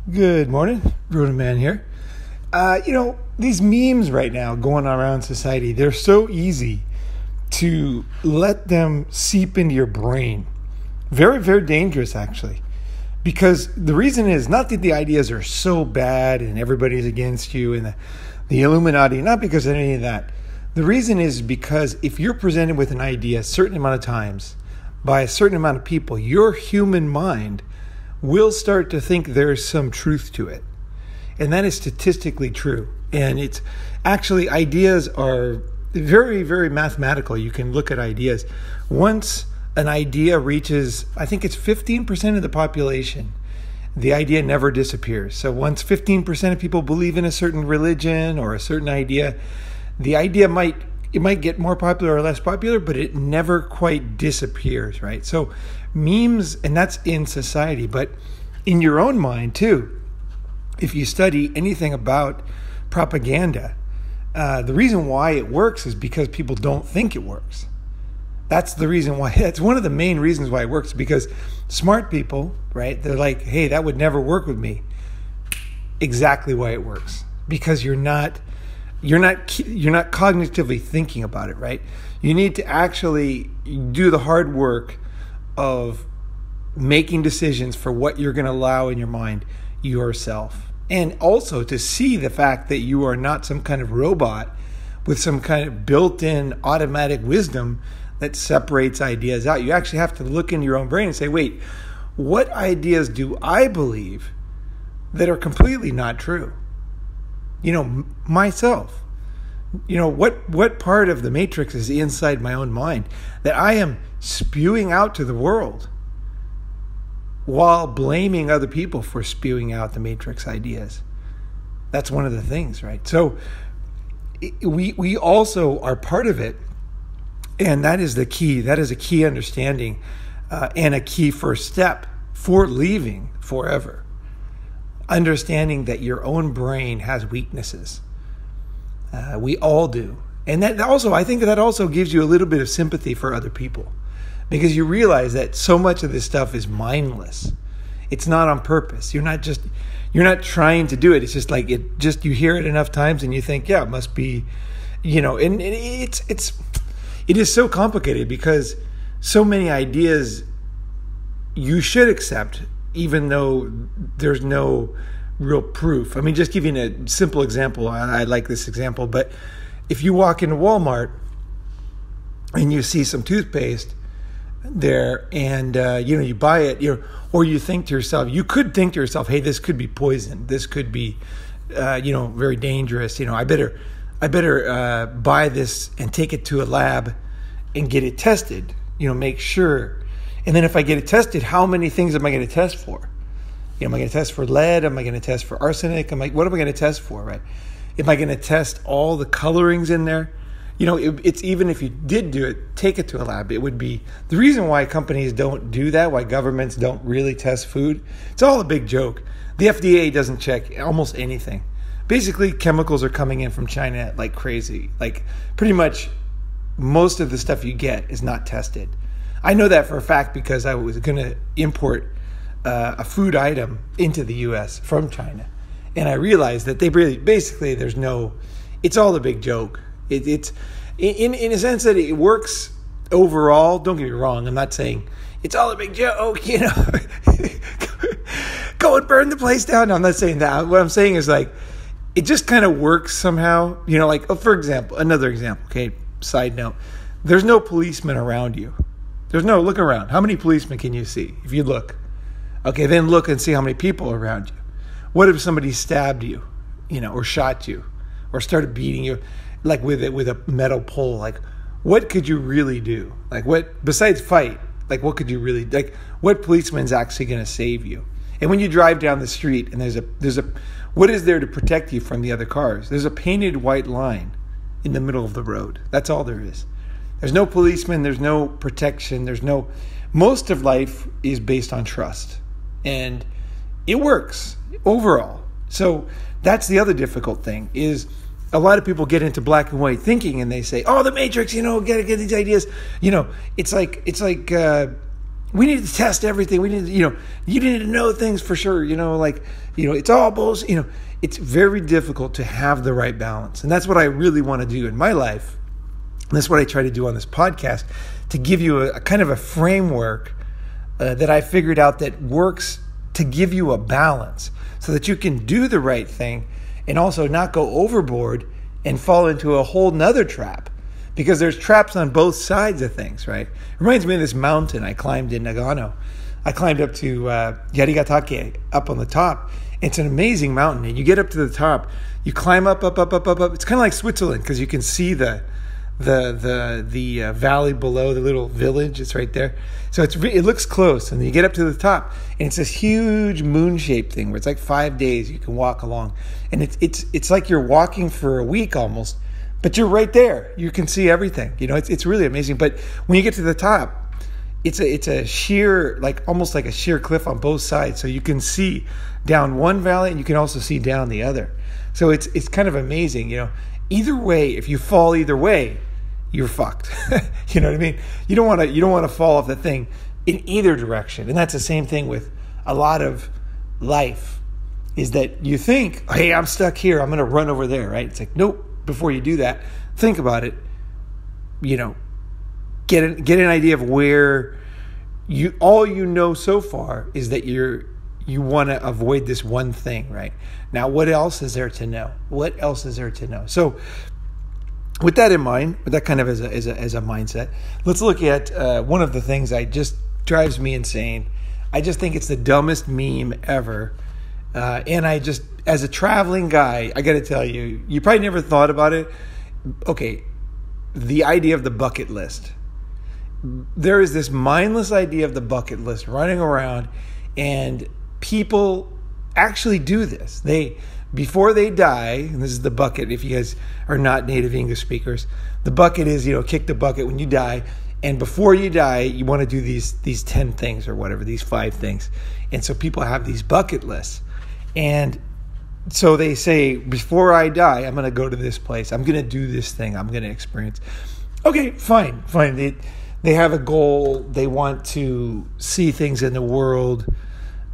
Good morning, Ronin man here. These memes right now going around society, they're so easy to let them seep into your brain. Very, very dangerous, actually. Because the reason is not that the ideas are so bad and everybody's against you and the Illuminati, not because of any of that. The reason is because if you're presented with an idea a certain amount of times by a certain amount of people, your human mind will start to think there's some truth to it. And that is statistically true. And it's actually, ideas are very, very mathematical. You can look at ideas. Once an idea reaches, I think it's 15% of the population, the idea never disappears. So once 15% of people believe in a certain religion or a certain idea, the idea might get more popular or less popular, but it never quite disappears, right? So memes, and that's in society, but in your own mind too. If you study anything about propaganda, the reason why it works is because people don't think it works. That's the reason why. That's one of the main reasons why it works, because smart people, right? They're like, hey, that would never work with me. Exactly why it works. Because you're not cognitively thinking about it, right? You need to actually do the hard work of making decisions for what you're going to allow in your mind yourself. And also to see the fact that you are not some kind of robot with some kind of built-in automatic wisdom that separates ideas out. You actually have to look in your own brain and say, wait, what ideas do I believe that are completely not true? Myself. What part of the matrix is inside my own mind that I am spewing out to the world while blaming other people for spewing out the matrix ideas? That's one of the things, right? So we also are part of it, and that is the key. That is a key understanding and a key first step for leaving forever. Understanding that your own brain has weaknesses. We all do. And that also, I think that also gives you a little bit of sympathy for other people, because you realize that so much of this stuff is mindless. It's not on purpose. You're not trying to do it. It's just like you hear it enough times and you think, yeah, it must be, and it is so complicated because so many ideas you should accept, even though there's no real proof. I mean, just giving a simple example. I like this example, but if you walk into Walmart and you see some toothpaste there, and you buy it, or you think to yourself, you could think to yourself, hey, this could be poison. This could be, very dangerous. I better buy this and take it to a lab and get it tested. Make sure. And then if I get it tested, how many things am I going to test for? Am I going to test for lead? Am I going to test for arsenic? What am I going to test for, right? Am I going to test all the colorings in there? It's even if you did do it, take it to a lab, it would be the reason why companies don't do that, why governments don't really test food. It's all a big joke. The FDA doesn't check almost anything. Basically, chemicals are coming in from China like crazy. Like pretty much most of the stuff you get is not tested. I know that for a fact because I was going to import a food item into the U.S. from China. And I realized that it's all a big joke. It's in a sense that it works overall. Don't get me wrong. I'm not saying it's all a big joke, go and burn the place down. No, I'm not saying that. What I'm saying is like, it just kind of works somehow. For example, another example, okay, side note, there's no policeman around you. Look around. How many policemen can you see if you look? Okay, then look and see how many people are around you. What if somebody stabbed you, or shot you, or started beating you, like with a metal pole? Like, what could you really do? Like, what besides fight? Like, what could you really like? What policeman's actually going to save you? And when you drive down the street and there's a what is there to protect you from the other cars? There's a painted white line in the middle of the road. That's all there is. There's no policeman. There's no protection. Most of life is based on trust. And it works overall. So that's the other difficult thing is a lot of people get into black and white thinking and they say, oh, the Matrix, get these ideas. It's like we need to test everything. We need to, you need to know things for sure. It's all bullshit. It's very difficult to have the right balance. And that's what I really want to do in my life. And that's what I try to do on this podcast, to give you a kind of a framework that I figured out that works to give you a balance so that you can do the right thing and also not go overboard and fall into a whole nother trap. Because there's traps on both sides of things, right? It reminds me of this mountain I climbed in Nagano. I climbed up to Yarigatake, up on the top. It's an amazing mountain, and you get up to the top, you climb up. It's kind of like Switzerland because you can see the valley below, the little village. It's right there. So it looks close, and then you get up to the top, and it's this huge moon-shaped thing where it's like 5 days you can walk along, and it's like you're walking for a week almost. But you're right there. You can see everything. It's really amazing. But when you get to the top, it's a sheer, like almost like a sheer cliff on both sides. So you can see down one valley and you can also see down the other. So it's kind of amazing. Either way, if you fall either way, you're fucked. You know what I mean? You don't want to fall off the thing in either direction. And that's the same thing with a lot of life. Is that you think, hey, I'm stuck here. I'm going to run over there, right? It's like, nope. Before you do that, think about it. Get an idea of where all you know so far is that you want to avoid this one thing, right? Now, what else is there to know? So, with that in mind, with that kind of as a mindset, let's look at one of the things that just drives me insane. I just think it's the dumbest meme ever. And as a traveling guy, I got to tell you, you probably never thought about it. Okay, the idea of the bucket list. There is this mindless idea of the bucket list running around, and people actually do this. Before they die, and this is the bucket, if you guys are not native English speakers, the bucket is, kick the bucket when you die. And before you die, you want to do these 10 things or whatever, these 5 things. And so people have these bucket lists. And so they say, before I die, I'm going to go to this place. I'm going to do this thing. I'm going to experience. Okay, fine. They have a goal. They want to see things in the world.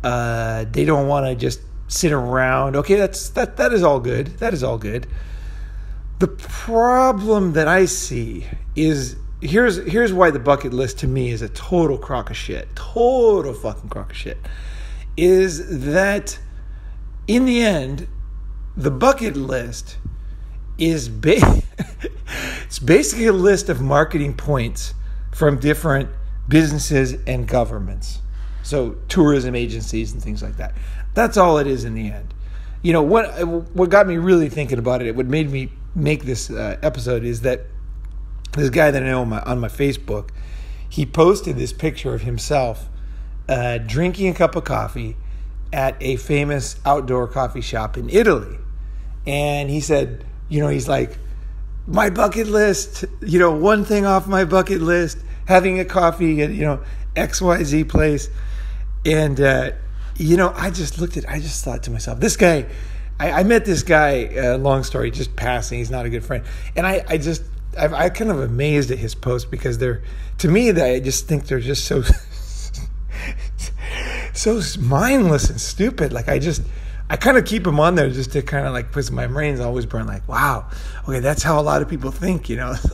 They don't want to just sit around. Okay, that is all good. That is all good. The problem that I see is, here's why the bucket list to me is a total crock of shit. Total fucking crock of shit. Is that in the end, the bucket list is it's basically a list of marketing points from different businesses and governments. So tourism agencies and things like that. That's all it is in the end. What got me really thinking about it, what made me make this episode, is that this guy that I know on my Facebook, he posted this picture of himself drinking a cup of coffee at a famous outdoor coffee shop in Italy. And he said, he's like, my bucket list, one thing off my bucket list, having a coffee at, XYZ place. And, I just thought to myself, this guy, I met this guy, long story, just passing, he's not a good friend. And I kind of amazed at his posts because to me, I just think they're just so mindless and stupid. Like I kind of keep them on there just to kind of like, because my brain's always burn like, wow, okay, that's how a lot of people think, You know what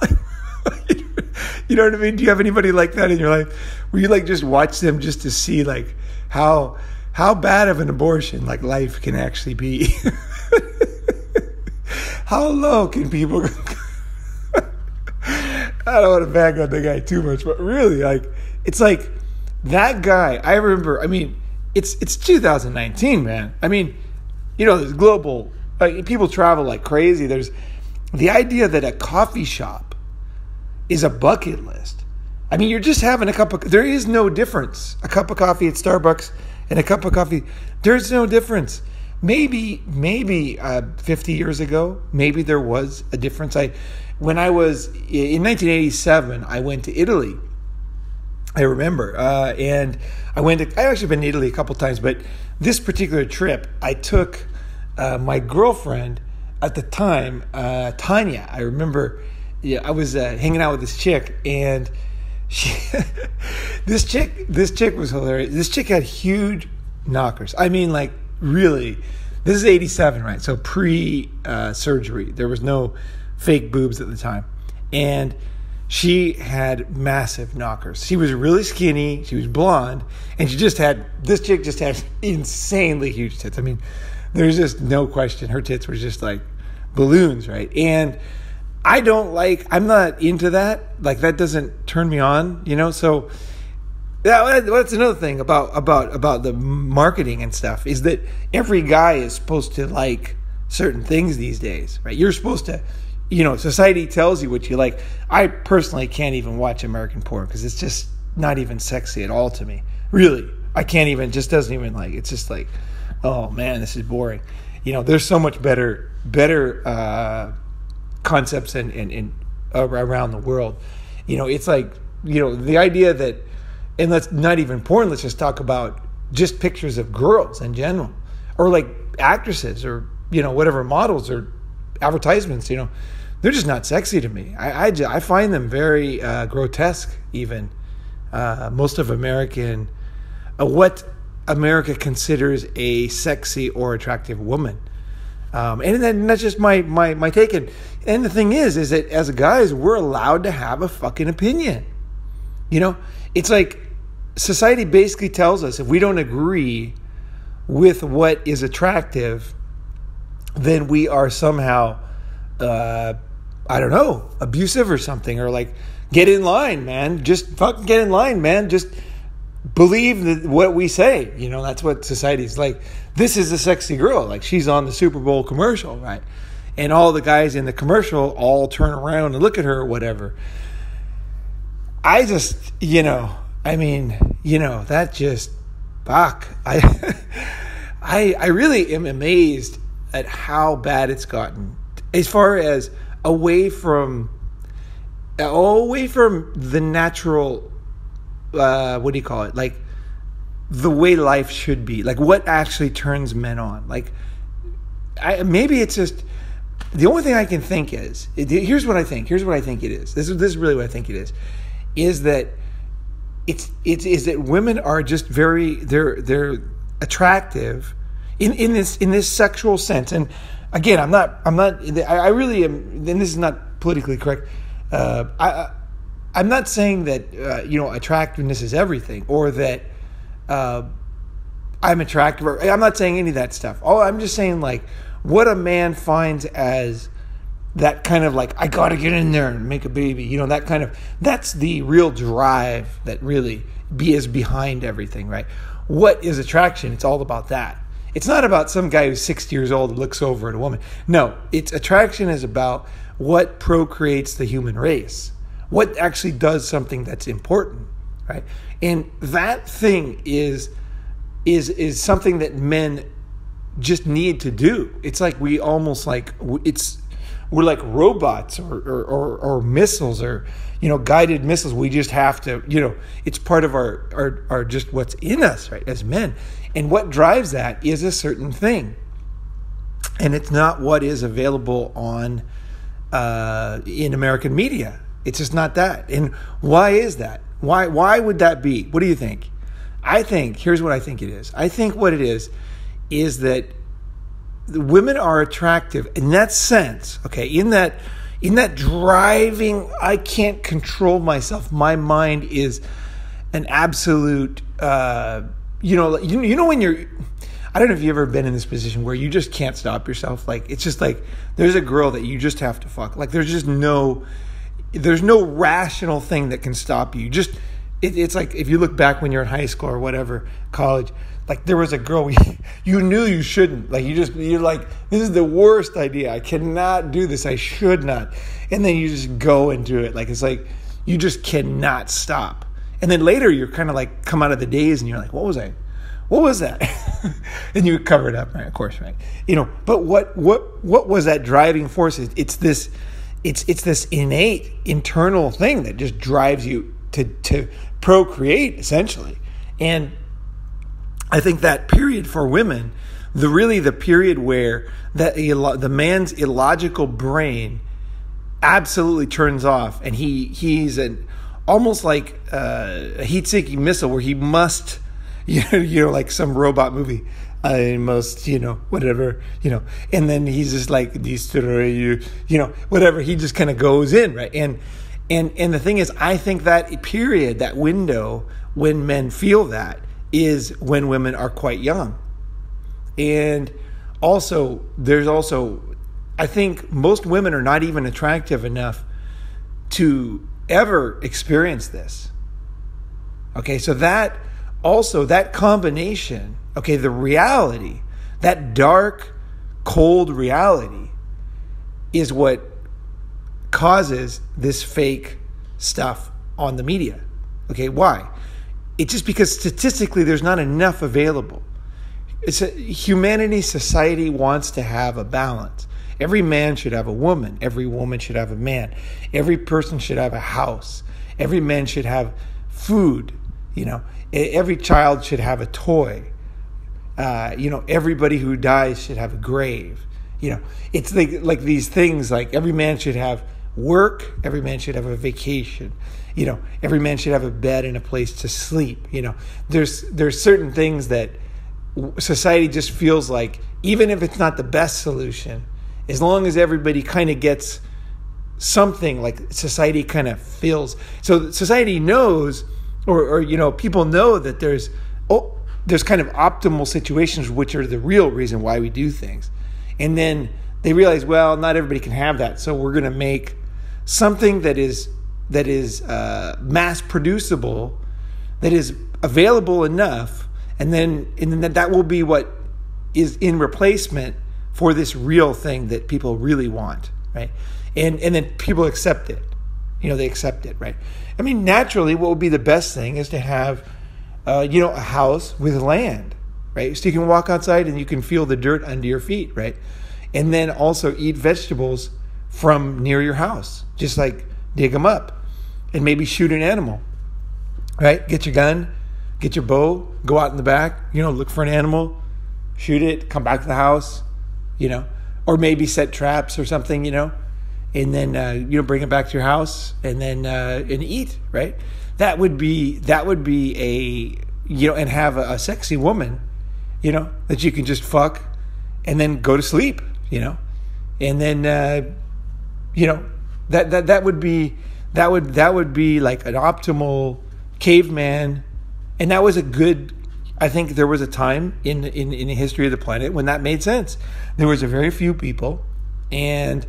I mean? Do you have anybody like that in your life where you like just watch them just to see like how bad of an abortion like life can actually be? How low can people go? I don't want to bag on the guy too much, but really, like, it's like that guy. I remember. I mean, it's 2019, man. I mean, there's global. Like, people travel like crazy. There's the idea that a coffee shop is a bucket list. I mean, you're just having a cup of. There is no difference. A cup of coffee at Starbucks and a cup of coffee. There's no difference. Maybe 50 years ago, maybe there was a difference. When I was in 1987, I went to Italy. I remember, and I've actually been to Italy a couple times, but this particular trip, I took my girlfriend at the time, Tanya. I remember, I was hanging out with this chick, and She, this chick was hilarious. This chick had huge knockers. I mean, like, really. This is 87, right? So pre-surgery. There was no fake boobs at the time. And she had massive knockers. She was really skinny. She was blonde. And this chick just had insanely huge tits. I mean, there's just no question. Her tits were just like balloons, right? And I'm not into that. Like, that doesn't turn me on, So that's another thing about the marketing and stuff, is that every guy is supposed to like certain things these days, right? You're supposed to, society tells you what you like. I personally can't even watch American porn because it's just not even sexy at all to me. Really, I can't even. Just doesn't even like. It's just like, oh man, this is boring. There's so much better concepts and around the world. It's like, the idea that, and let's not even porn. Let's just talk about just pictures of girls in general, or like actresses, or whatever, models or advertisements. They're just not sexy to me. I find them very grotesque. Even most of what America considers a sexy or attractive woman, and then that's just my take. And the thing is that as guys, we're allowed to have a fucking opinion. It's like society basically tells us if we don't agree with what is attractive, then we are somehow, abusive or something, or like, get in line, man. Just fucking get in line, man. Just believe what we say. That's what society's like. This is a sexy girl. Like, she's on the Super Bowl commercial, right? And all the guys in the commercial all turn around and look at her or whatever. I just, that just, fuck. I really am amazed at how bad it's gotten, as far as away from the natural, what do you call it? Like, the way life should be, like what actually turns men on. Like, maybe it's just, the only thing I can think is, here's what I think it is. This is really what I think it is that it's that women are just they're attractive in this sexual sense. And again, I really am, and this is not politically correct. I'm not saying that attractiveness is everything, or that I'm attractive, or I'm not saying any of that stuff. I'm just saying, like, what a man finds as that kind of, like, I gotta get in there and make a baby, that kind of, that's the real drive that really is behind everything, right? What is attraction? It's all about that. It's not about some guy who's 60 years old and looks over at a woman. No, attraction is about what procreates the human race, what actually does something that's important, right? And that thing is something that men just need to do. It's like we're like robots or missiles, or guided missiles. We just have to, it's part of our just what's in us, right, as men. And what drives that is a certain thing, and it's not what is available on in American media. It's just not that. And why is that? Why would that be? What do you think? Here's what I think it is. I think what it is that the women are attractive in that sense, okay, in that driving, I can't control myself. My mind is an absolute, when you're, I don't know if you've ever been in this position where you just can't stop yourself. Like, it's just like, there's a girl that you just have to fuck. Like, there's no rational thing that can stop you. It's like, if you look back when you're in high school or whatever, college, like, there was a girl you knew you shouldn't. Like, you're like, this is the worst idea. I cannot do this. I should not. And then you just go and do it. Like, it's like, you just cannot stop. And then later you're kind of like, come out of the daze and you're like, what was that? And you cover it up, right? Of course, right? But what was that driving force? It's this innate internal thing that just drives you to procreate, essentially. And I think that period for women, the period where the man's illogical brain absolutely turns off, and he's an almost like a heat-seeking missile where he must, like some robot movie. I must, whatever, and then he's just like, destroy you, whatever. He just kind of goes in, right? And the thing is, I think that period, that window when men feel that is when women are quite young. And also, I think most women are not even attractive enough to ever experience this. Okay, so that combination, okay, the reality, that dark, cold reality is what causes this fake stuff on the media. Okay, why? It's just because statistically there's not enough available. Humanity, society wants to have a balance. Every man should have a woman. Every woman should have a man. Every person should have a house. Every man should have food. Every child should have a toy. Everybody who dies should have a grave. It's like these things, like every man should have work. Every man should have a vacation. Every man should have a bed and a place to sleep. There's certain things that society just feels like, even if it's not the best solution, as long as everybody kind of gets something, like society kind of feels. So society knows, or people know that there's kind of optimal situations which are the real reason why we do things. And then they realize, well, not everybody can have that. So we're going to make something that is mass producible, that is available enough, and then that will be what is in replacement for this real thing that people really want, right? And then people accept it. They accept it, right? I mean, naturally, what would be the best thing is to have, a house with land, right? So you can walk outside and you can feel the dirt under your feet, right? And then also eat vegetables from near your house. Just like dig them up and maybe shoot an animal, right? Get your gun, get your bow, go out in the back, look for an animal, shoot it, come back to the house, or maybe set traps or something, and then bring it back to your house and then and eat, right? That would be a and have a sexy woman, that you can just fuck and then go to sleep, and then that would be like an optimal caveman. And that was I think there was a time in the history of the planet when that made sense. There was a very few people, and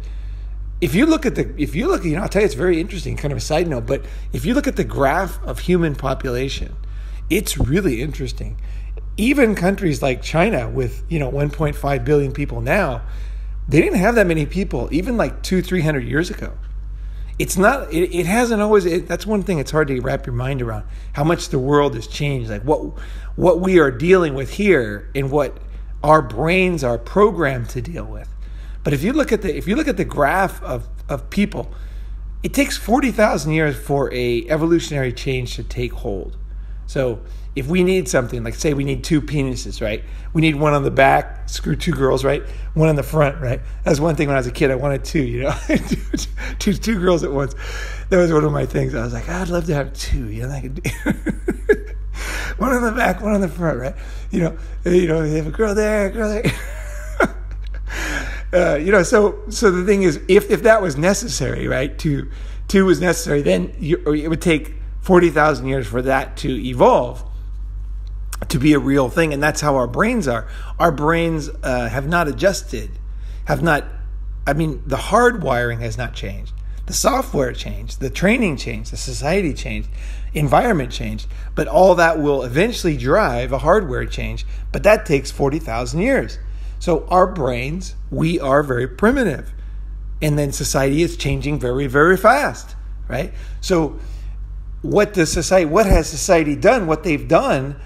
if you look, I'll tell you, it's very interesting, kind of a side note, but if you look at the graph of human population, it's really interesting. Even countries like China with, 1.5 billion people now, they didn't have that many people, even like 200-300 years ago. It's not, it hasn't always, that's one thing it's hard to wrap your mind around, how much the world has changed, like what we are dealing with here and what our brains are programmed to deal with. But if you look at the graph of people, it takes 40,000 years for a evolutionary change to take hold. So if we need something, like say we need two penises, right? We need one on the back, screw two girls, right? One on the front, right? That was one thing when I was a kid. I wanted two, two girls at once. That was one of my things. I was like, I'd love to have two, I could do one on the back, one on the front, right? You have a girl there, a girl there. So the thing is, if that was necessary, right? Two was necessary, then it would take 40,000 years for that to evolve to be a real thing. And that's how our brains are. Our brains have not adjusted, the hardwiring has not changed. The software changed, the training changed, the society changed, environment changed. But all that will eventually drive a hardware change. But that takes 40,000 years. So our brains, we are very primitive. And then society is changing very, very fast, right? So what has society done? What they've done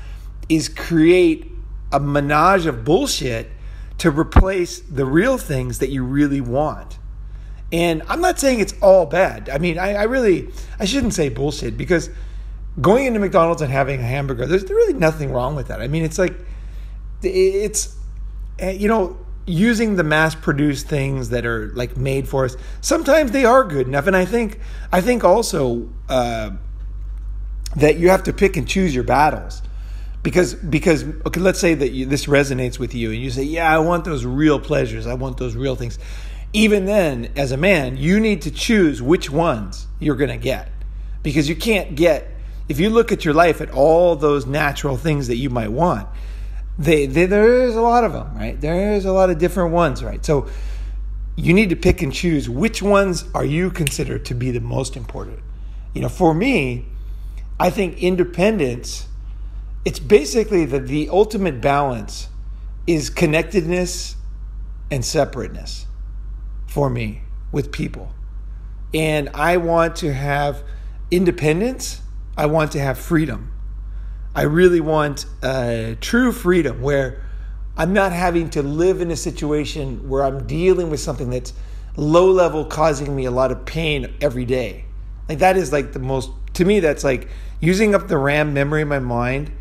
is create a menage of bullshit to replace the real things that you really want. And I'm not saying it's all bad. I mean, I shouldn't say bullshit, because going into McDonald's and having a hamburger, there's really nothing wrong with that. I mean, it's using the mass-produced things that are like made for us. Sometimes they are good enough, and I think also that you have to pick and choose your battles. Because okay, let's say that this resonates with you and you say, yeah, I want those real pleasures. I want those real things. Even then, as a man, you need to choose which ones you're going to get. Because you can't get, if you look at your life at all those natural things that you might want, there's a lot of them, right? There's a lot of different ones, right? So you need to pick and choose which ones are you consider to be the most important. For me, I think independence, it's basically the ultimate balance is connectedness and separateness for me with people. And I want to have independence. I want to have freedom. I really want true freedom where I'm not having to live in a situation where I'm dealing with something that's low level, causing me a lot of pain every day. Like that is like the most, to me, that's like using up the RAM memory in my mind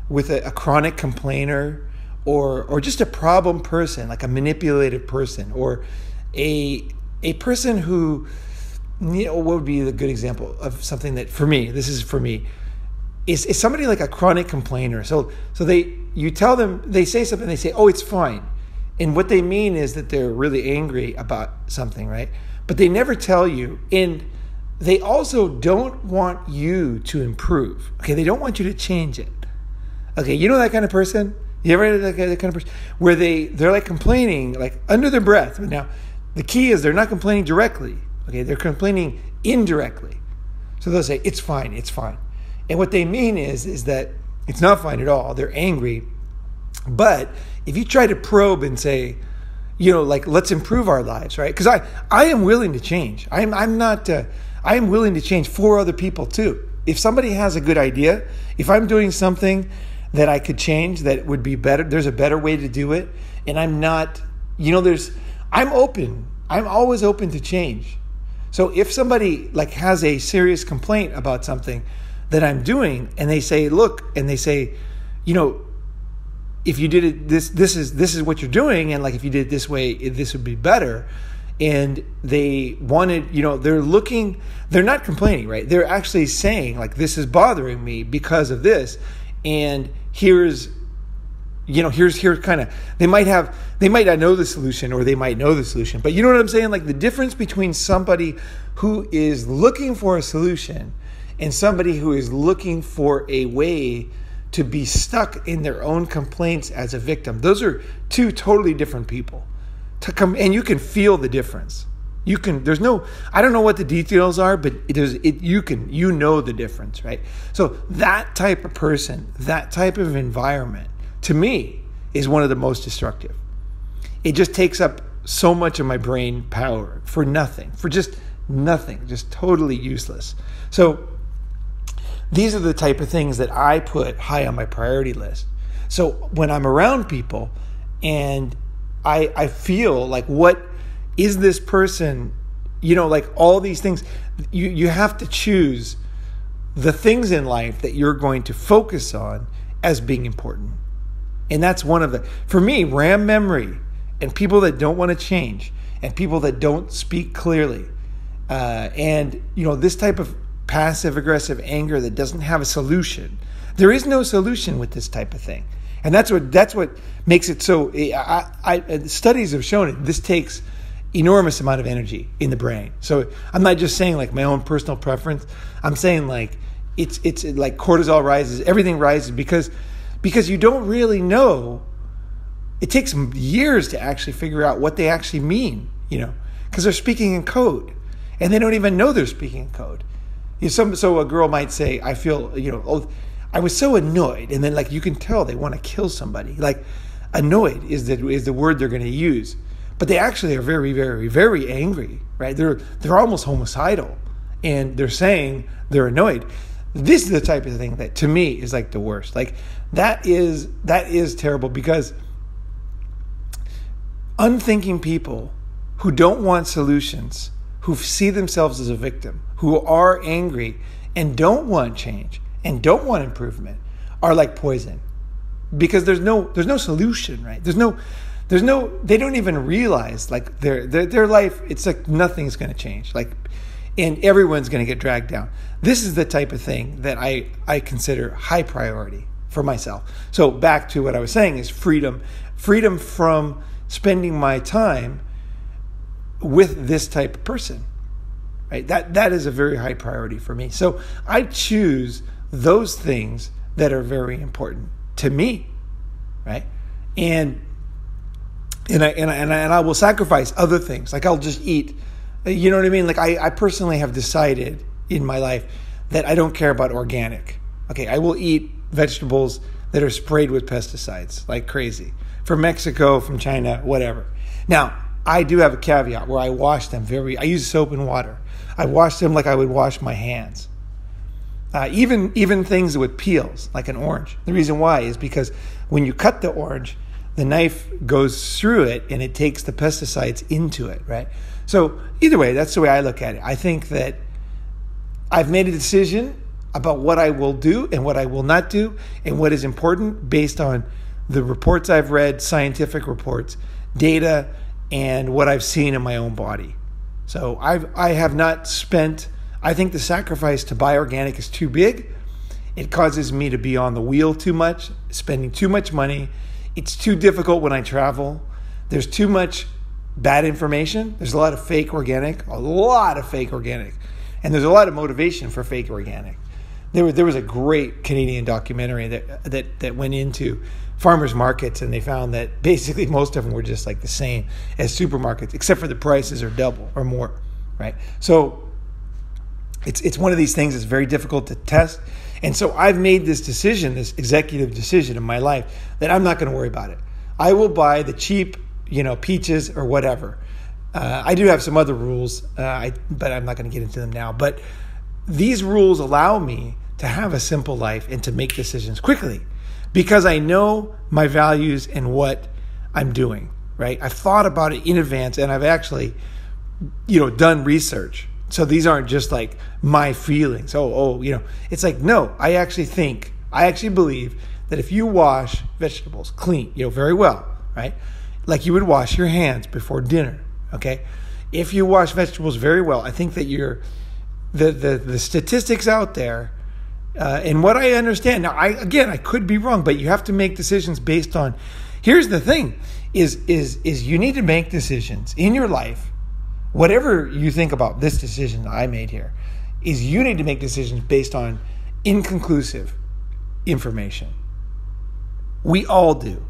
with a chronic complainer or just a problem person, like a manipulative person, or a person who, what would be the good example of something that for me, this is for me, is somebody like a chronic complainer. So you tell them, they say something, they say, oh, it's fine. And what they mean is that they're really angry about something, right? But they never tell you. And they also don't want you to improve. Okay, they don't want you to change it. Okay, you know that kind of person? You ever had that kind of person? Where they're like complaining, like under their breath. Now, the key is they're not complaining directly. Okay, they're complaining indirectly. So they'll say, it's fine, it's fine. And what they mean is that it's not fine at all. They're angry. But if you try to probe and say, like, let's improve our lives, right? Because I am willing to change. I am willing to change for other people too. If somebody has a good idea, if I'm doing something that I could change that would be better, there's a better way to do it. And I'm not, I'm open. I'm always open to change. So if somebody like has a serious complaint about something that I'm doing, and they say, look, and they say, if you did it, this is what you're doing, and like if you did it this way, this would be better. And they wanted, they're not complaining, right? They're actually saying like, this is bothering me because of this, and here's kind of, they might not know the solution, or they might know the solution, but you know what I'm saying? Like the difference between somebody who is looking for a solution and somebody who is looking for a way to be stuck in their own complaints as a victim. Those are two totally different people. And you can feel the difference. I don't know what the details are, but you know the difference, right? So that type of person, that type of environment, to me, is one of the most destructive. It just takes up so much of my brain power for nothing, for just nothing, just totally useless. So these are the type of things that I put high on my priority list. So when I'm around people and I feel like, what is this person, like all these things, you have to choose the things in life that you're going to focus on as being important. And that's one of for me, RAM memory and people that don't want to change and people that don't speak clearly. And this type of passive aggressive anger that doesn't have a solution. There is no solution with this type of thing. And that's what makes it so, studies have shown it. This takes enormous amount of energy in the brain. So I'm not just saying like my own personal preference. I'm saying like it's like cortisol rises, everything rises because you don't really know. It takes years to actually figure out what they actually mean, because they're speaking in code and they don't even know they're speaking in code. So a girl might say, I feel, I was so annoyed. And then like you can tell they want to kill somebody. Like annoyed is the word they're going to use. But they actually are very, very, very angry, right? They're almost homicidal. And they're saying they're annoyed. This is the type of thing that to me is like the worst. Like that is terrible, because unthinking people who don't want solutions, who see themselves as a victim, who are angry and don't want change and don't want improvement, are like poison, because there's no solution, right? There's no, they don't even realize like their life. It's like nothing's going to change. Like and everyone's going to get dragged down. This is the type of thing that I consider high priority for myself. So back to what I was saying is freedom from spending my time with this type of person, right? That is a very high priority for me. So I choose those things that are very important to me, right? And I will sacrifice other things. Like I'll just eat, you know what I mean? Like I personally have decided in my life that I don't care about organic. Okay, I will eat vegetables that are sprayed with pesticides like crazy. From Mexico, from China, whatever. Now, I do have a caveat where I wash them I use soap and water. I wash them like I would wash my hands. Even things with peels, like an orange. The reason why is because when you cut the orange, the knife goes through it and it takes the pesticides into it, right? So either way, that's the way I look at it. I think that I've made a decision about what I will do and what I will not do and what is important based on the reports I've read, scientific reports, data, and what I've seen in my own body. So I have not spent, I think the sacrifice to buy organic is too big. It causes me to be on the wheel too much, spending too much money. It's too difficult when I travel. There's too much bad information. There's a lot of fake organic. And there's a lot of motivation for fake organic. There was a great Canadian documentary that went into farmers markets, and they found that basically most of them were just like the same as supermarkets, except for the prices are double or more, right? So it's one of these things that's very difficult to test. And so I've made this decision, this executive decision in my life, that I'm not going to worry about it. I will buy the cheap, peaches or whatever. I do have some other rules, but I'm not going to get into them now. But these rules allow me to have a simple life and to make decisions quickly because I know my values and what I'm doing, right? I've thought about it in advance, and I've actually, done research. So these aren't just like my feelings. It's like, no, I actually believe that if you wash vegetables clean, very well, right? Like you would wash your hands before dinner, okay? If you wash vegetables very well, I think that the statistics out there, and what I understand, now I could be wrong, but you have to make decisions based on, here's the thing, is you need to make decisions in your life. Whatever you think about this decision that I made here, is you need to make decisions based on inconclusive information. We all do.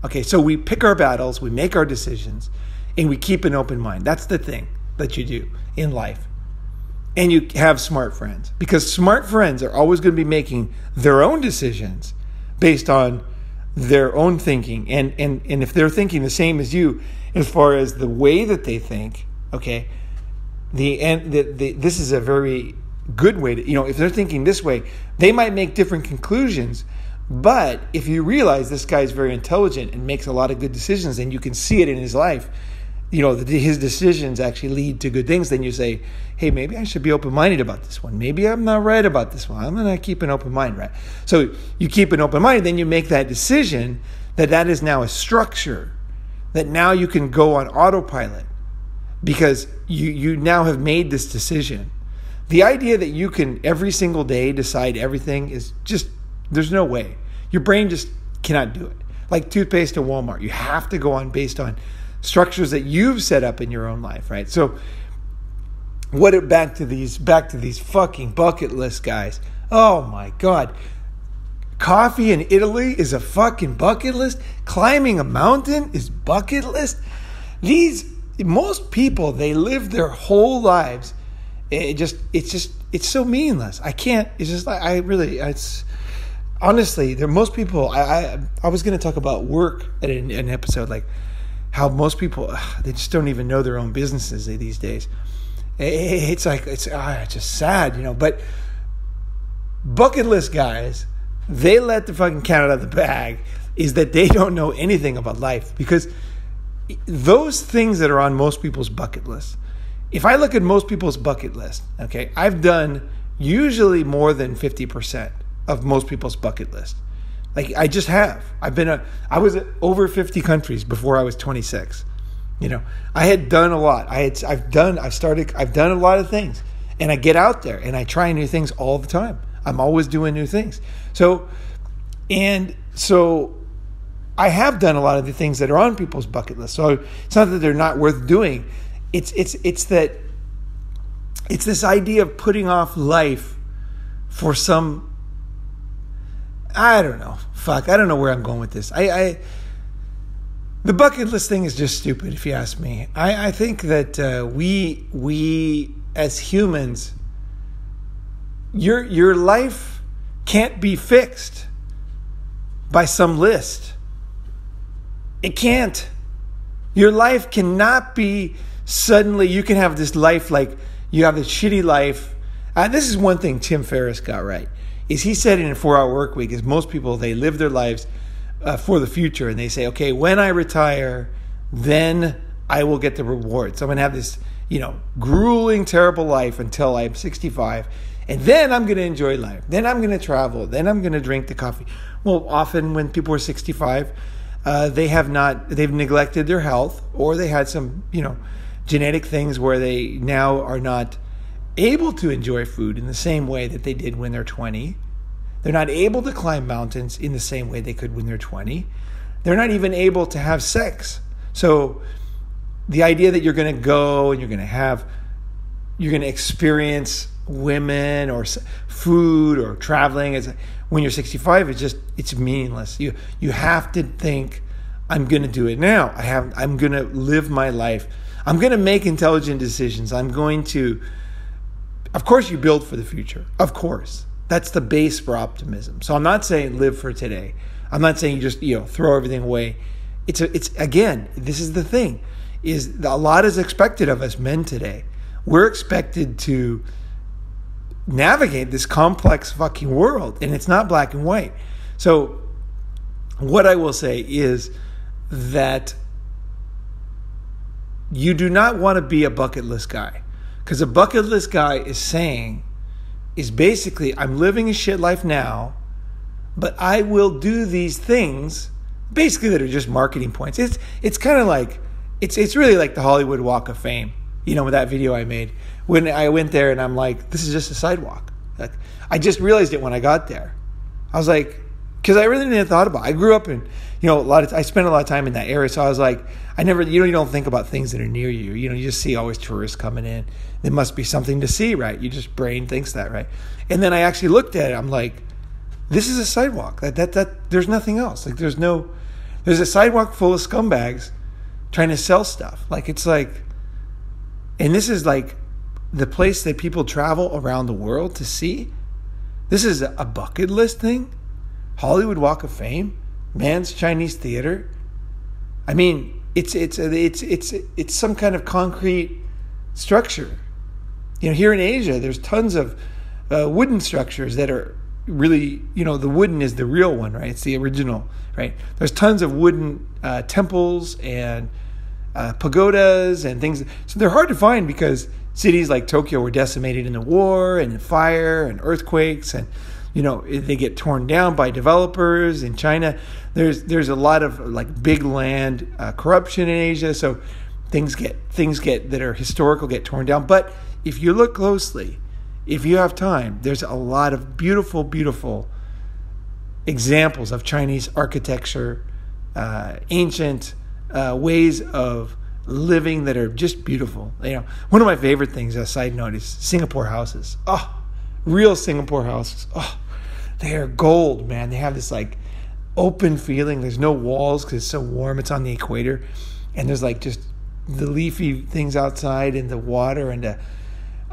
Okay, so we pick our battles, we make our decisions, and we keep an open mind. That's the thing that you do in life. And you have smart friends, because smart friends are always going to be making their own decisions based on their own thinking. And if they're thinking the same as you as far as the way that they think, okay, this is a very good way to, if they're thinking this way, they might make different conclusions. But if you realize this guy is very intelligent and makes a lot of good decisions, and you can see it in his life, his decisions actually lead to good things, then you say, hey, maybe I should be open-minded about this one. Maybe I'm not right about this one. I'm going to keep an open mind, right? So you keep an open mind, then you make that decision that is now a structure, that now you can go on autopilot because you now have made this decision. The idea that you can every single day decide everything is just, there's no way. Your brain just cannot do it. Like toothpaste at Walmart, you have to go on based on structures that you've set up in your own life, right? So back to these fucking bucket list guys. Oh my God. Coffee in Italy is a fucking bucket list. Climbing a mountain is bucket list. Most people, they live their whole lives. It's so meaningless. Honestly, most people, I was going to talk about work at an episode, like how most people, they just don't even know their own businesses these days. It's just sad, but bucket list guys, they let the fucking cat out of the bag is that they don't know anything about life, because those things that are on most people's bucket list, if I look at most people's bucket list, okay, I've done usually more than 50% of most people's bucket list. Like I just have. I was at over 50 countries before I was 26. I had done a lot. I've done a lot of things. and I get out there and I try new things all the time. I'm always doing new things. So I have done a lot of the things that are on people's bucket list. So it's not that they're not worth doing. It's that it's this idea of putting off life for some, I don't know. Fuck, I don't know where I'm going with this. The bucket list thing is just stupid, if you ask me. I think that we as humans, your life can't be fixed by some list. It can't. Your life cannot be suddenly, you can have this life like you have this shitty life. This is one thing Tim Ferriss got right, is he said in a 4-hour work week is most people, they live their lives for the future, and they say, okay, when I retire, then I will get the rewards. So I'm going to have this, grueling, terrible life until I'm 65, and then I'm going to enjoy life. Then I'm going to travel. Then I'm going to drink the coffee. Well, often when people are 65, they've neglected their health, or they had some, genetic things where they now are not able to enjoy food in the same way that they did when they're 20. They're not able to climb mountains in the same way they could when they're 20. They're not even able to have sex. So the idea that you're going to go and you're going to experience women or food or traveling when you're 65, it's meaningless. You have to think, I'm going to do it now. I'm going to live my life. I'm going to make intelligent decisions. I'm going to, of course, you build for the future. Of course. That's the base for optimism. So I'm not saying live for today. I'm not saying you just, throw everything away. It's again, this is the thing, is a lot is expected of us men today. We're expected to navigate this complex fucking world, and it's not black and white. So what I will say is that you do not want to be a bucket list guy, because a bucket list guy is basically, I'm living a shit life now, but I will do these things basically that are just marketing points. It's kind of like, it's really like the Hollywood Walk of Fame, with that video I made when I went there, and I'm like, this is just a sidewalk. Like, I just realized it when I got there. I was like, because I really didn't thought about it. I grew up in, I spent a lot of time in that area, so I was like, you don't think about things that are near you. You just see always tourists coming in. There must be something to see, right? You just brain thinks that, right? And then I actually looked at it. I'm like, this is a sidewalk. That there's nothing else. Like there's a sidewalk full of scumbags trying to sell stuff. Like it's like, and this is like the place that people travel around the world to see. This is a bucket list thing. Hollywood Walk of Fame, Man's Chinese Theater. I mean, it's some kind of concrete structure. Here in Asia, there's tons of wooden structures that are really, the wooden is the real one, right? It's the original, right? There's tons of wooden temples and pagodas and things. So they're hard to find because cities like Tokyo were decimated in the war and fire and earthquakes, and they get torn down by developers. In China, there's a lot of like big land corruption in Asia, so things get that are historical get torn down. But if you look closely, if you have time, there's a lot of beautiful, beautiful examples of Chinese architecture, ancient ways of living that are just beautiful. One of my favorite things, a side note, is Singapore houses. Oh, real Singapore houses. Oh, they are gold, man. They have this like open feeling. There's no walls because it's so warm. It's on the equator, and there's like just the leafy things outside and the water and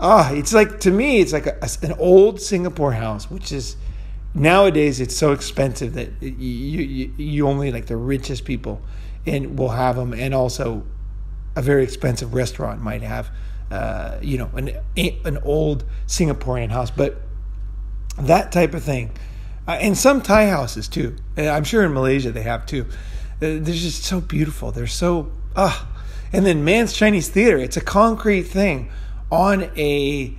it's like, to me, it's like an old Singapore house, which is nowadays it's so expensive that you only like the richest people and will have them, and also a very expensive restaurant might have an old Singaporean house. But that type of thing, and some Thai houses too. I'm sure in Malaysia they have too. They're just so beautiful. They're so and then Man's Chinese Theater. It's a concrete thing on a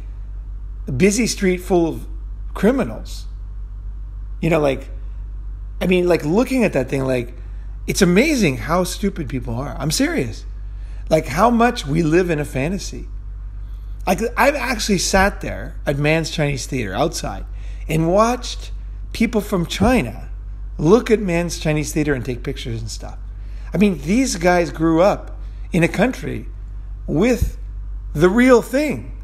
busy street full of criminals. Looking at that thing, like, it's amazing how stupid people are. I'm serious. Like how much we live in a fantasy. I've actually sat there at Mann's Chinese Theater outside and watched people from China look at Mann's Chinese Theater and take pictures and stuff. I mean, these guys grew up in a country with the real thing,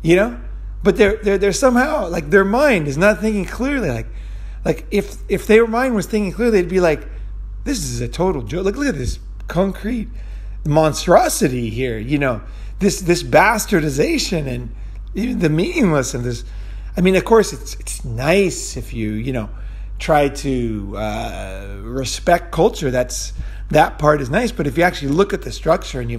you know? But they're somehow, like, their mind is not thinking clearly. Like if their mind was thinking clearly, they'd be like, this is a total joke. Look at this concrete monstrosity here, you know, this bastardization and even the meaningless of this. I mean, of course, it's nice if you know, try to respect culture. That part is nice. But if you actually look at the structure and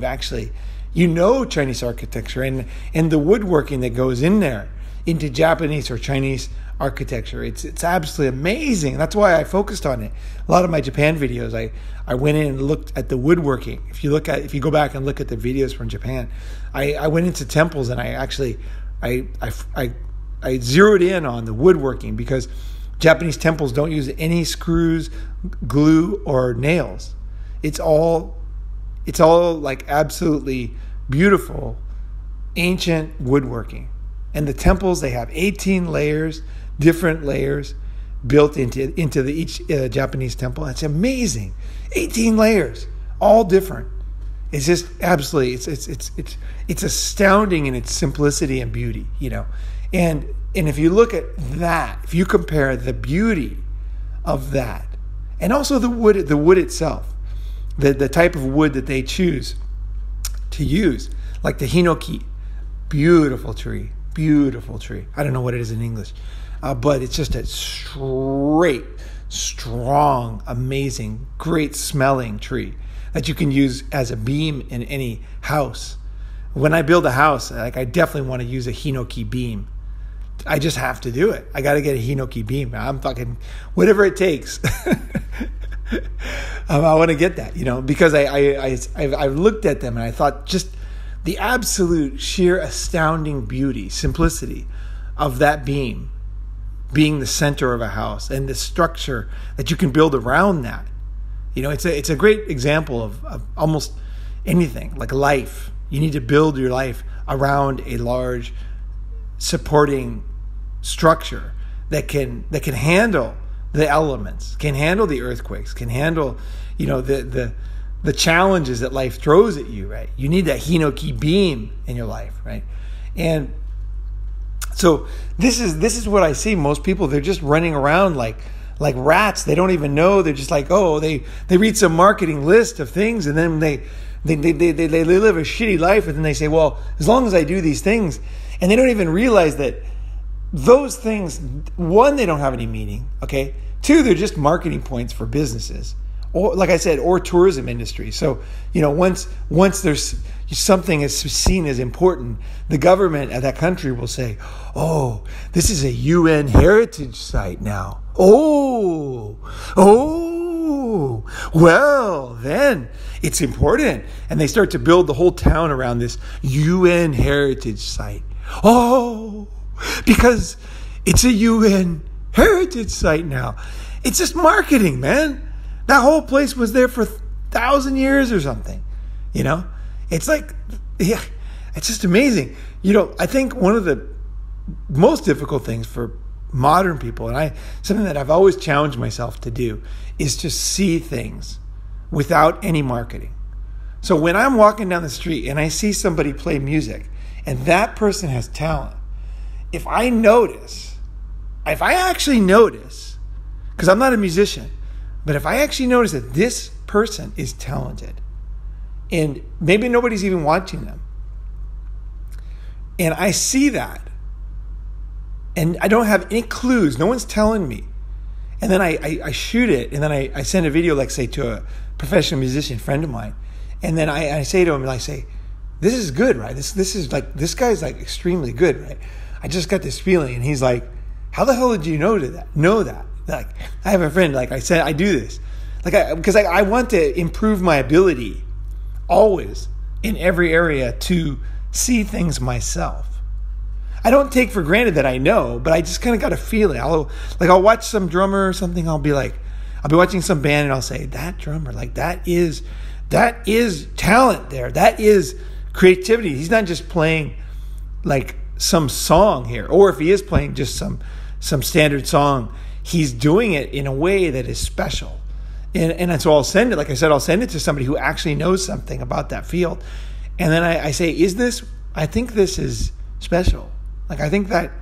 you know Chinese architecture and the woodworking that goes in there into Japanese or Chinese architecture, it's absolutely amazing. That's why I focused on it. A lot of my Japan videos, I went in and looked at the woodworking. If you go back and look at the videos from Japan, I went into temples and I zeroed in on the woodworking, because Japanese temples don't use any screws, glue, or nails. It's all like absolutely beautiful, ancient woodworking. And the temples, they have 18 layers, different layers built into each Japanese temple. It's amazing. 18 layers, all different. It's just absolutely, it's astounding in its simplicity and beauty, you know. And if you look at that, if you compare the beauty of that, and also the wood itself, the type of wood that they choose to use, like the hinoki, beautiful tree. I don't know what it is in English, but it's just a straight, strong, amazing, great smelling tree that you can use as a beam in any house. When I build a house, like, I definitely want to use a hinoki beam. I just have to do it. I got to get a hinoki beam. I'm fucking whatever it takes. I want to get that, you know, because I've looked at them and I thought just the absolute sheer astounding beauty, simplicity of that beam being the center of a house and the structure that you can build around that. You know, it's a great example of almost anything, like life. You need to build your life around a large supporting structure that can handle the elements, can handle the earthquakes, can handle, you know, the challenges that life throws at you, right? You need that hinoki beam in your life, right? And so this is what I see. Most people, they're just running around like rats. They don't even know. They're just like, oh, they read some marketing list of things, and then they live a shitty life, and then they say, well, as long as I do these things, and they don't even realize that those things, one, they don't have any meaning, okay? Two, they're just marketing points for businesses, or, like I said, or tourism industry. So, you know, once there's something is seen as important, the government of that country will say, oh, this is a UN heritage site now. Oh, well, then it's important. And they start to build the whole town around this UN heritage site. Oh, because it's a UN heritage site now. It's just marketing, man. That whole place was there for 1,000 years or something, you know? It's like, yeah, it's just amazing. You know, I think one of the most difficult things for modern people, and something that I've always challenged myself to do, is to see things without any marketing. So when I'm walking down the street and I see somebody play music and that person has talent, if I actually notice, because I'm not a musician, but if I actually notice that this person is talented and maybe nobody's even watching them, and I see that, and I don't have any clues, no one's telling me, and then I shoot it, and then I send a video, like, say, to a professional musician friend of mine, and then I say to him, and I say, this is good, right? This is like, this guy's like extremely good, right? I just got this feeling. And he's like, how the hell did you know that? Like, I have a friend, like I said, I do this. Because I want to improve my ability always in every area to see things myself. I don't take for granted that I know, but I just kind of got a feeling. I'll watch some drummer or something. I'll be watching some band and I'll say, that drummer, like that is talent there. That is Creativity. He's not just playing like some song here, or if he is playing just some standard song, he's doing it in a way that is special. And so I'll send it, like I said, I'll send it to somebody who actually knows something about that field. And then I say, I think this is special. Like, I think that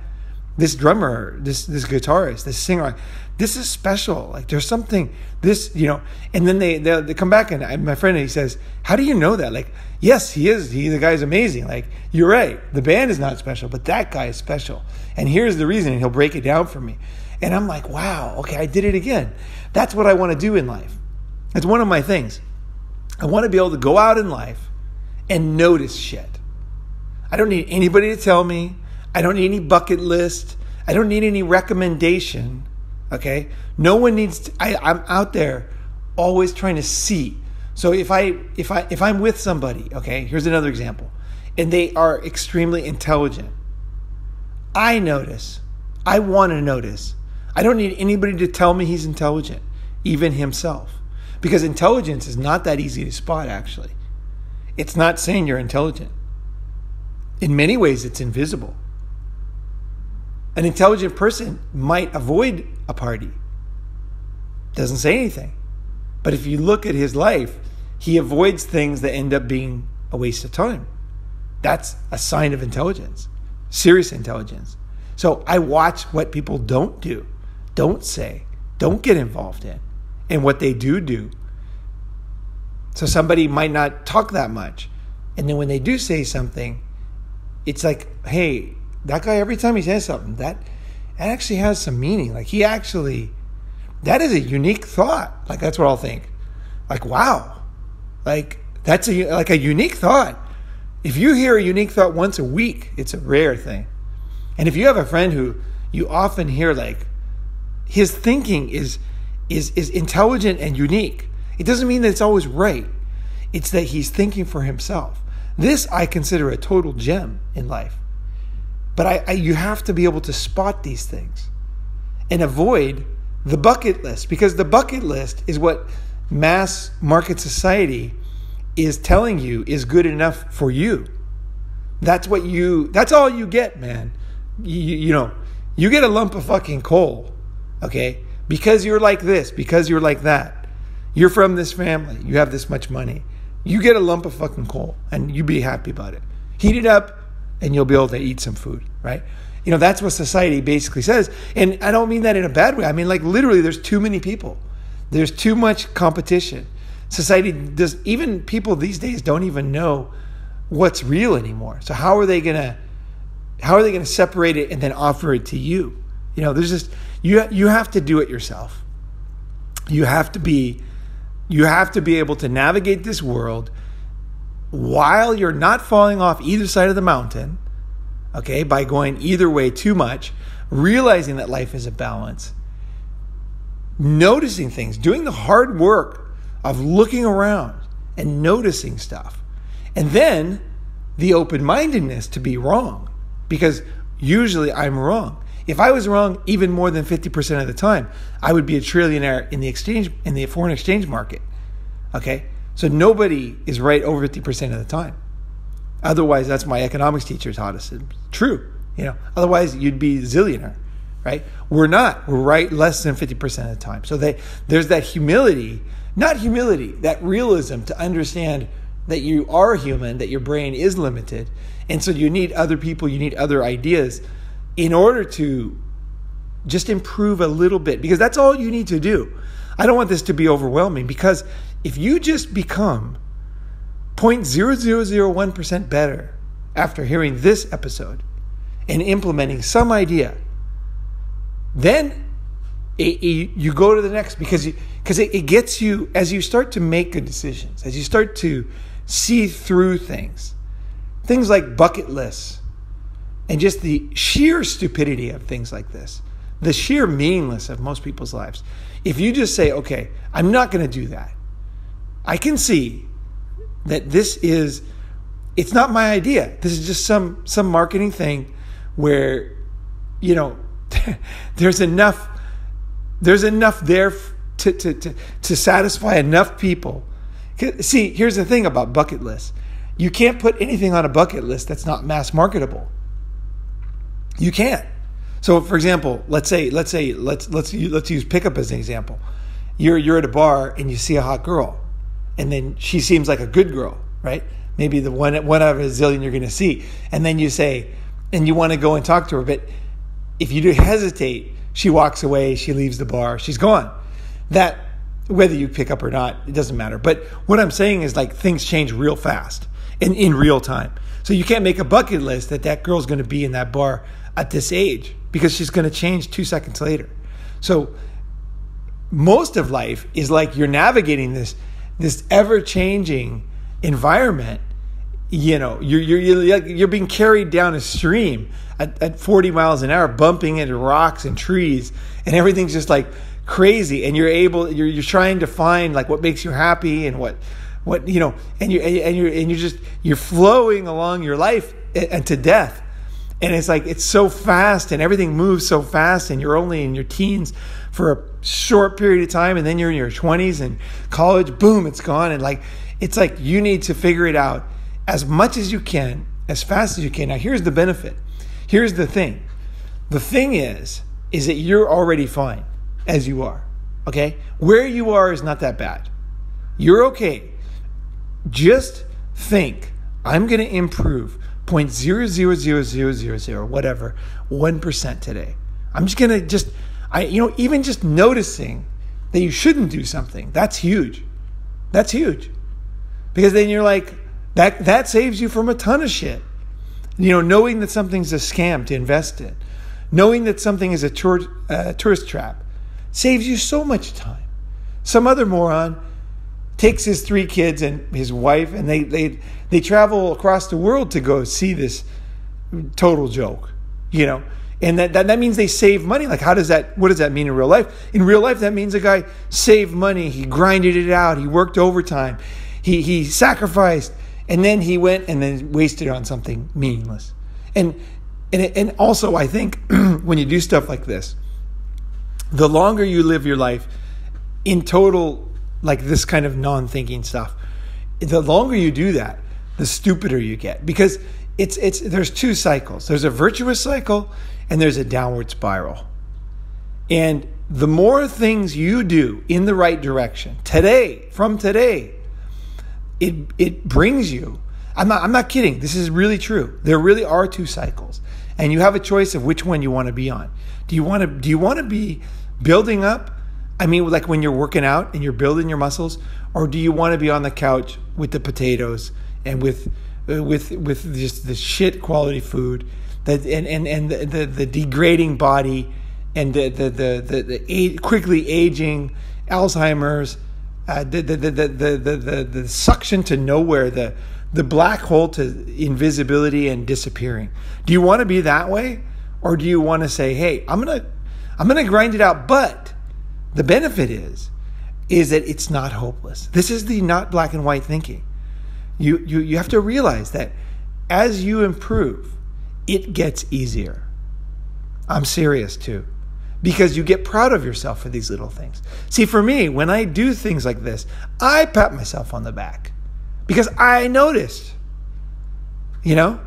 this drummer, this guitarist, this singer, this is special. Like, there's something, and then they come back, and my friend, he says, how do you know that? Like, yes, the guy's amazing. Like, you're right. The band is not special, but that guy is special. And here's the reason, and he'll break it down for me. And I'm like, wow, okay, I did it again. That's what I want to do in life. It's one of my things. I want to be able to go out in life and notice shit. I don't need anybody to tell me. I don't need any bucket list. I don't need any recommendation. Okay? No one needs to, I'm out there always trying to see. So if I'm with somebody, okay, here's another example, and they are extremely intelligent, I notice. I want to notice. I don't need anybody to tell me he's intelligent, even himself. Because intelligence is not that easy to spot, actually. It's not saying you're intelligent. In many ways, it's invisible. An intelligent person might avoid a party. Doesn't say anything. But if you look at his life, he avoids things that end up being a waste of time. That's a sign of intelligence, serious intelligence. So I watch what people don't do, don't say, don't get involved in, and what they do. So somebody might not talk that much. And then when they do say something, it's like, hey, that guy, every time he says something, that actually has some meaning. Like, that is a unique thought. Like, that's what I'll think. Like, wow. Like, that's a unique thought. If you hear a unique thought once a week, it's a rare thing. And if you have a friend who you often hear, like, his thinking is intelligent and unique, it doesn't mean that it's always right. It's that he's thinking for himself. This I consider a total gem in life. But you have to be able to spot these things and avoid the bucket list, because the bucket list is what mass market society is telling you is good enough for you. That's all you get, man. You get a lump of fucking coal, okay? Because you're like this, because you're like that. You're from this family. You have this much money. You get a lump of fucking coal and you be happy about it. Heat it up and you'll be able to eat some food, right? That's what society basically says. And I don't mean that in a bad way. I mean, like, literally, there's too many people. There's too much competition. Society even people these days don't even know what's real anymore. So how are they gonna separate it and then offer it to you? There's just, you have to do it yourself. You have to be able to navigate this world while you're not falling off either side of the mountain, okay, by going either way too much, realizing that life is a balance, noticing things, doing the hard work of looking around and noticing stuff, and then the open-mindedness to be wrong, because usually I'm wrong. If I was wrong even more than 50% of the time, I would be a trillionaire in the foreign exchange market. Okay? So nobody is right over 50% of the time. Otherwise, that's my economics teacher taught us. It's true. Otherwise you'd be a zillionaire, right? We're not. We're right less than 50% of the time. So there's that humility, that realism to understand that you are human, that your brain is limited. And so you need other people, you need other ideas in order to just improve a little bit, because that's all you need to do. I don't want this to be overwhelming, because if you just become 0.0001% better after hearing this episode and implementing some idea, then you go to the next, because it gets you, as you start to make good decisions, as you start to see through things like bucket lists, and just the sheer stupidity of things like this, the sheer meaningless of most people's lives. If you just say, okay, I'm not going to do that. I can see that it's not my idea. This is just some marketing thing where, there's enough there to satisfy enough people. See, here's the thing about bucket lists. You can't put anything on a bucket list that's not mass marketable. You can't. So, for example, let's use pickup as an example. You're at a bar and you see a hot girl, and then she seems like a good girl, right? Maybe the one out of a zillion you're going to see, and then you say, and you want to go and talk to her, but if you do hesitate, she walks away, she leaves the bar, she's gone. That, whether you pick up or not, it doesn't matter. But what I'm saying is, like, things change real fast and in real time. So you can't make a bucket list that girl's going to be in that bar at this age, because she's going to change 2 seconds later. So most of life is like you're navigating this ever-changing environment. You know, you're being carried down a stream at 40 miles an hour, bumping into rocks and trees, and everything's just like crazy. And you're trying to find like what makes you happy and what you know, and you're flowing along your life and to death. And it's like, it's so fast and everything moves so fast, and you're only in your teens for a short period of time, and then you're in your 20s and college, boom, it's gone. And like, it's like you need to figure it out as much as you can, as fast as you can. Now, here's the benefit. Here's the thing. The thing is that you're already fine as you are, okay? Where you are is not that bad. You're okay. Just think, I'm going to improve 0.000000 whatever 1% today. I'm just going to even just noticing that you shouldn't do something, that's huge. That's huge. Because then you're like, that saves you from a ton of shit. You know, knowing that something's a scam to invest in, knowing that something is a tourist trap, saves you so much time. Some other moron takes his 3 kids and his wife, and they travel across the world to go see this total joke, you know, and that means they save money. Like, what does that mean in real life? In real life, that means a guy saved money, he grinded it out, he worked overtime, he sacrificed, and then he went and then wasted it on something meaningless. And also, I think when you do stuff like this, the longer you live your life in total, like this kind of non-thinking stuff, the longer you do that, the stupider you get. Because there's 2 cycles. There's a virtuous cycle and there's a downward spiral. And the more things you do in the right direction from today, it brings you. I'm not kidding. This is really true. There really are 2 cycles, and you have a choice of which one you want to be on. Do you want to be building up? I mean, like when you're working out and you're building your muscles, or do you want to be on the couch with the potatoes and with just the shit quality food, that and the degrading body and the quickly aging Alzheimer's, the suction to nowhere, the black hole to invisibility and disappearing? Do you want to be that way, or do you want to say, hey, I'm gonna grind it out, but the benefit is that it's not hopeless. This is the not black and white thinking. You have to realize that as you improve, it gets easier. I'm serious too, because you get proud of yourself for these little things. See, for me, when I do things like this, I pat myself on the back because I noticed. You know,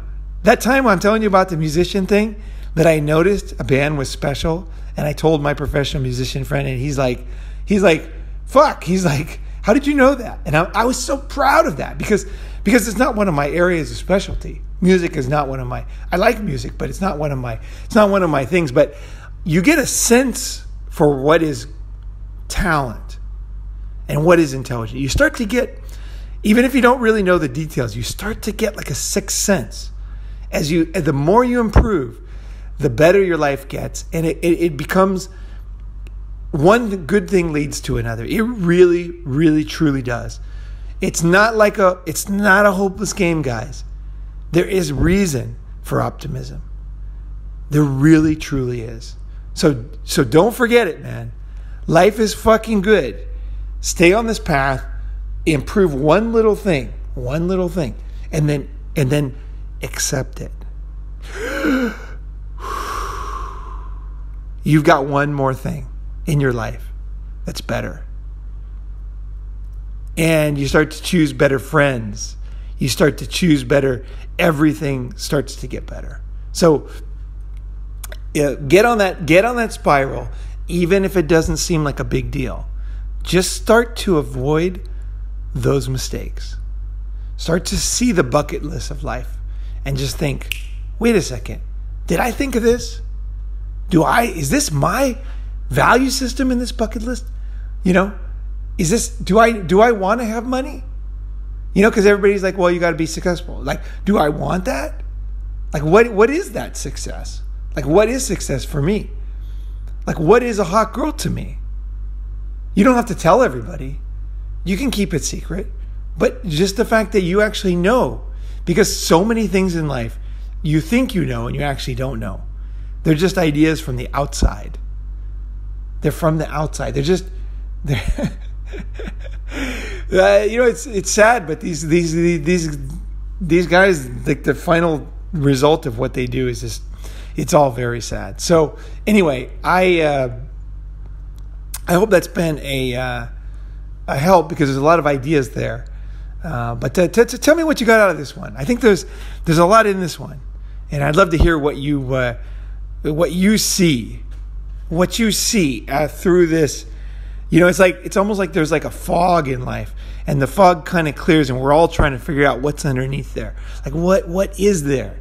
that time I'm telling you about the musician thing, that I noticed a band was special, and I told my professional musician friend, and he's like, fuck. He's like, how did you know that? And I was so proud of that because it's not one of my areas of specialty. Music is not one of my. I like music, but it's not one of my things. But you get a sense for what is talent and what is intelligent. You start to get, even if you don't really know the details, you start to get like a sixth sense. The more you improve, the better your life gets, and it becomes, one good thing leads to another. It really, really, truly does. It's not a hopeless game, guys. There is reason for optimism. There really, truly is. So don't forget it, man. Life is fucking good. Stay on this path. Improve one little thing, and then accept it. You've got one more thing in your life that's better. And you start to choose better friends. you start to choose better, everything starts to get better. So get on that spiral, even if it doesn't seem like a big deal. Just start to avoid those mistakes. Start to see the bucket list of life and just think, wait a second, did I think of this? Is this my value system in this bucket list? Do I want to have money? Because everybody's like, well, you got to be successful. Like, do I want that? Like, what is that success? Like, what is success for me? Like, what is a hot girl to me? You don't have to tell everybody. You can keep it secret. But just the fact that you actually know, because so many things in life you think you know and you actually don't know. They're just ideas from the outside. They're from the outside. They're it's sad, but these guys, like, the final result of what they do is just, it's all very sad. So anyway, I hope that's been a help, because there's a lot of ideas there. But tell me what you got out of this one. I think there's a lot in this one, and I'd love to hear what you see through this. It's almost like there's like a fog in life, and the fog kind of clears, and we're all trying to figure out what's underneath there. Like, what is there?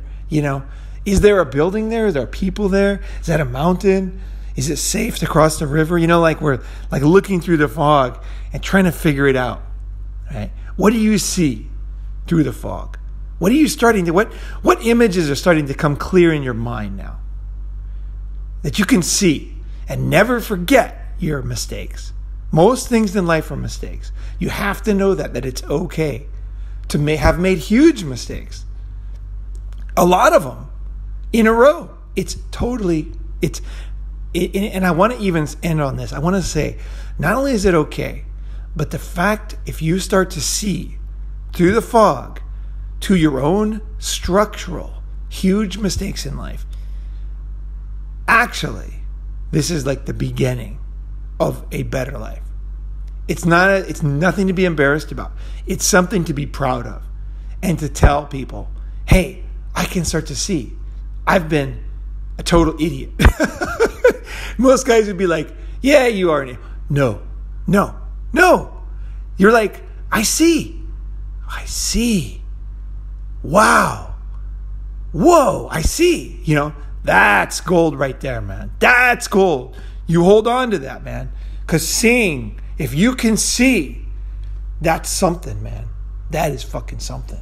Is there a building there? Is there people there? Is that a mountain? Is it safe to cross the river? We're like looking through the fog and trying to figure it out. Right? What do you see through the fog? What images are starting to come clear in your mind now that you can see? And never forget your mistakes. Most things in life are mistakes. You have to know that it's okay to have made huge mistakes. A lot of them in a row. And I want to even end on this. I want to say, not only is it okay, but the fact, if you start to see through the fog to your own structural huge mistakes in life, actually, this is like the beginning of a better life. It's nothing to be embarrassed about. It's something to be proud of, and to tell people, hey, I can start to see I've been a total idiot. Most guys would be like, yeah, you are. No. You're like, I see. Wow. Whoa, I see. That's gold right there, man. That's gold. You hold on to that, man. Because seeing, if you can see, that's something, man. That is fucking something.